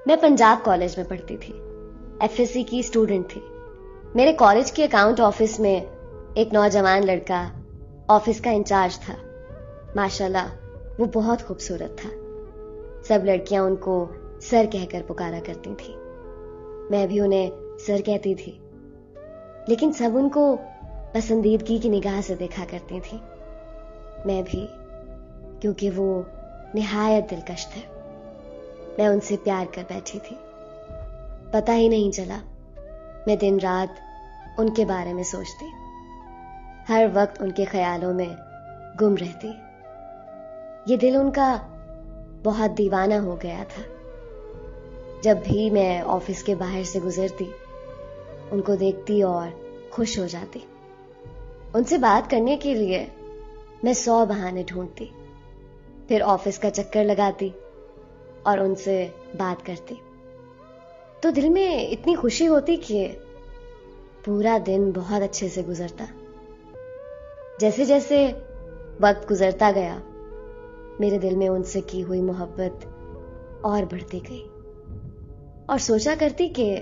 मैं पंजाब कॉलेज में पढ़ती थी, एफएससी की स्टूडेंट थी। मेरे कॉलेज के अकाउंट ऑफिस में एक नौजवान लड़का ऑफिस का इंचार्ज था। माशाल्लाह वो बहुत खूबसूरत था। सब लड़कियां उनको सर कहकर पुकारा करती थी। मैं भी उन्हें सर कहती थी, लेकिन सब उनको पसंदीदगी की निगाह से देखा करती थी। मैं भी, क्योंकि वो निहायत दिलकश थे। मैं उनसे प्यार कर बैठी थी। पता ही नहीं चला, मैं दिन रात उनके बारे में सोचती, हर वक्त उनके ख्यालों में गुम रहती। ये दिल उनका बहुत दीवाना हो गया था। जब भी मैं ऑफिस के बाहर से गुजरती, उनको देखती और खुश हो जाती। उनसे बात करने के लिए मैं 100 बहाने ढूंढती, फिर ऑफिस का चक्कर लगाती और उनसे बात करती। तो दिल में इतनी खुशी होती कि पूरा दिन बहुत अच्छे से गुजरता। जैसे जैसे वक्त गुजरता गया, मेरे दिल में उनसे की हुई मोहब्बत और बढ़ती गई और सोचा करती कि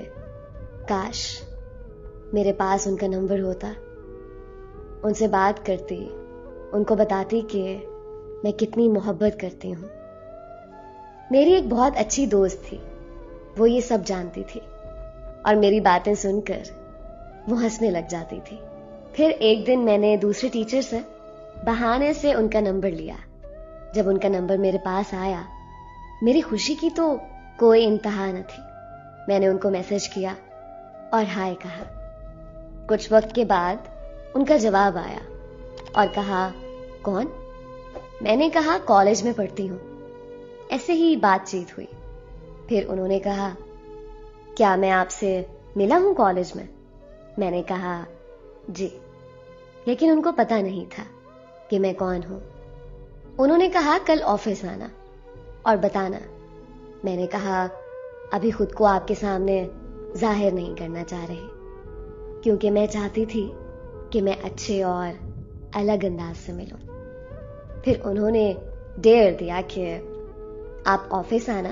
काश मेरे पास उनका नंबर होता। उनसे बात करती, उनको बताती कि मैं कितनी मोहब्बत करती हूं। मेरी एक बहुत अच्छी दोस्त थी, वो ये सब जानती थी और मेरी बातें सुनकर वो हंसने लग जाती थी। फिर एक दिन मैंने दूसरे टीचर से बहाने से उनका नंबर लिया। जब उनका नंबर मेरे पास आया, मेरी खुशी की तो कोई इंतहा न थी। मैंने उनको मैसेज किया और हाय कहा। कुछ वक्त के बाद उनका जवाब आया और कहा, कौन? मैंने कहा, कॉलेज में पढ़ती हूं। ऐसे ही बातचीत हुई। फिर उन्होंने कहा, क्या मैं आपसे मिला हूं कॉलेज में? मैंने कहा, जी। लेकिन उनको पता नहीं था कि मैं कौन हूं। उन्होंने कहा, कल ऑफिस आना और बताना। मैंने कहा, अभी खुद को आपके सामने जाहिर नहीं करना चाह रही, क्योंकि मैं चाहती थी कि मैं अच्छे और अलग अंदाज से मिलूं। फिर उन्होंने डेयर दिया कि आप ऑफिस आना,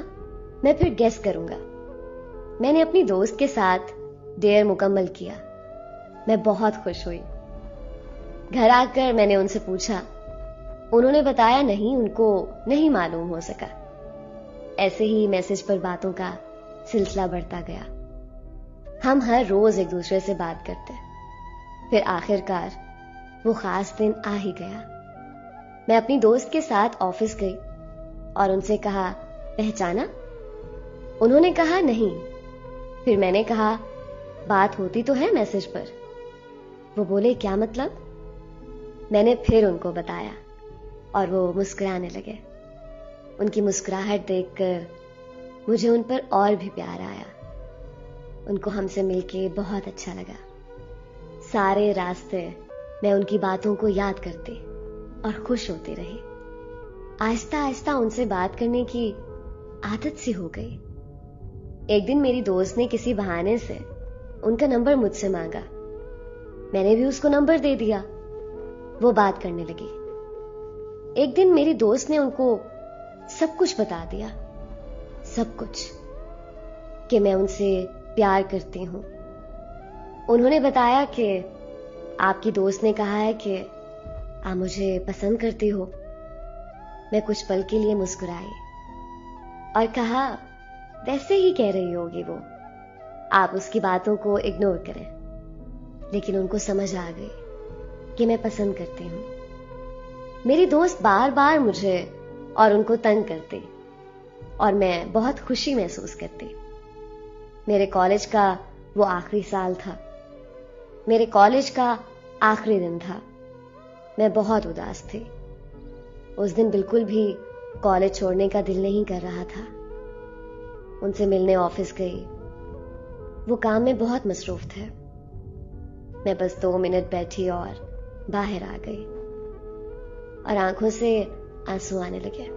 मैं फिर गेस करूंगा। मैंने अपनी दोस्त के साथ डेयर मुकम्मल किया। मैं बहुत खुश हुई। घर आकर मैंने उनसे पूछा। उन्होंने बताया नहीं, उनको नहीं मालूम हो सका। ऐसे ही मैसेज पर बातों का सिलसिला बढ़ता गया। हम हर रोज एक दूसरे से बात करते। फिर आखिरकार वो खास दिन आ ही गया। मैं अपनी दोस्त के साथ ऑफिस गई और उनसे कहा, पहचाना? उन्होंने कहा, नहीं। फिर मैंने कहा, बात होती तो है मैसेज पर। वो बोले, क्या मतलब? मैंने फिर उनको बताया और वो मुस्कुराने लगे। उनकी मुस्कुराहट देखकर मुझे उन पर और भी प्यार आया। उनको हमसे मिलके बहुत अच्छा लगा। सारे रास्ते मैं उनकी बातों को याद करती और खुश होती रही। आहिस्ता आहिस्ता उनसे बात करने की आदत सी हो गई। एक दिन मेरी दोस्त ने किसी बहाने से उनका नंबर मुझसे मांगा। मैंने भी उसको नंबर दे दिया। वो बात करने लगी। एक दिन मेरी दोस्त ने उनको सब कुछ बता दिया, सब कुछ, कि मैं उनसे प्यार करती हूं। उन्होंने बताया कि आपकी दोस्त ने कहा है कि आप मुझे पसंद करती हो। मैं कुछ पल के लिए मुस्कुराई और कहा, वैसे ही कह रही होगी वो, आप उसकी बातों को इग्नोर करें। लेकिन उनको समझ आ गई कि मैं पसंद करती हूं। मेरी दोस्त बार बार मुझे और उनको तंग करती और मैं बहुत खुशी महसूस करती। मेरे कॉलेज का वो आखिरी साल था। मेरे कॉलेज का आखिरी दिन था। मैं बहुत उदास थी। उस दिन बिल्कुल भी कॉलेज छोड़ने का दिल नहीं कर रहा था। उनसे मिलने ऑफिस गई। वो काम में बहुत मसरूफ थे। मैं बस 2 मिनट बैठी और बाहर आ गई और आंखों से आंसू आने लगे।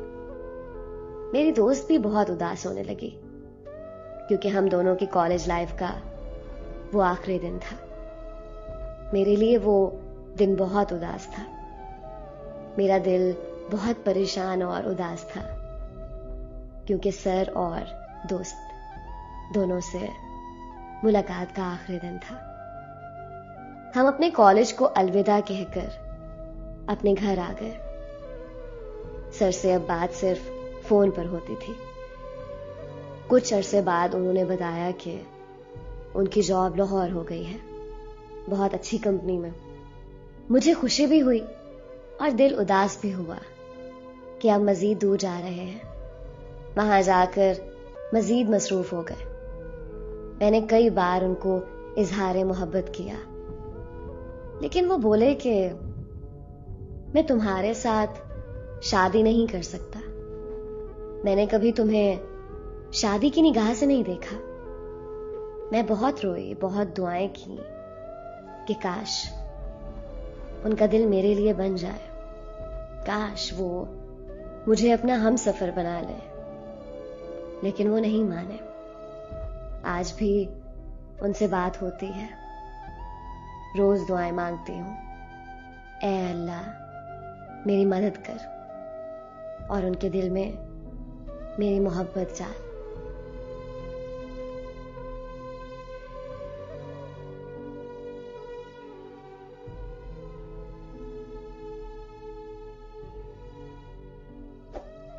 मेरी दोस्त भी बहुत उदास होने लगी, क्योंकि हम दोनों की कॉलेज लाइफ का वो आखिरी दिन था। मेरे लिए वो दिन बहुत उदास था। मेरा दिल बहुत परेशान और उदास था, क्योंकि सर और दोस्त दोनों से मुलाकात का आखिरी दिन था। हम अपने कॉलेज को अलविदा कहकर अपने घर आ गए। सर से अब बात सिर्फ फोन पर होती थी। कुछ अरसे बाद उन्होंने बताया कि उनकी जॉब लाहौर हो गई है, बहुत अच्छी कंपनी में। मुझे खुशी भी हुई और दिल उदास भी हुआ कि अब मजीद दूर जा रहे हैं। वहां जाकर मजीद मसरूफ हो गए। मैंने कई बार उनको इजहार मोहब्बत किया, लेकिन वो बोले कि मैं तुम्हारे साथ शादी नहीं कर सकता। मैंने कभी तुम्हें शादी की निगाह से नहीं देखा। मैं बहुत रोई, बहुत दुआएं की कि काश उनका दिल मेरे लिए बन जाए, काश वो मुझे अपना हम सफर बना ले, लेकिन वो नहीं माने। आज भी उनसे बात होती है, रोज दुआएं मांगती हूं, ऐ अल्लाह मेरी मदद कर और उनके दिल में मेरी मोहब्बत डाल।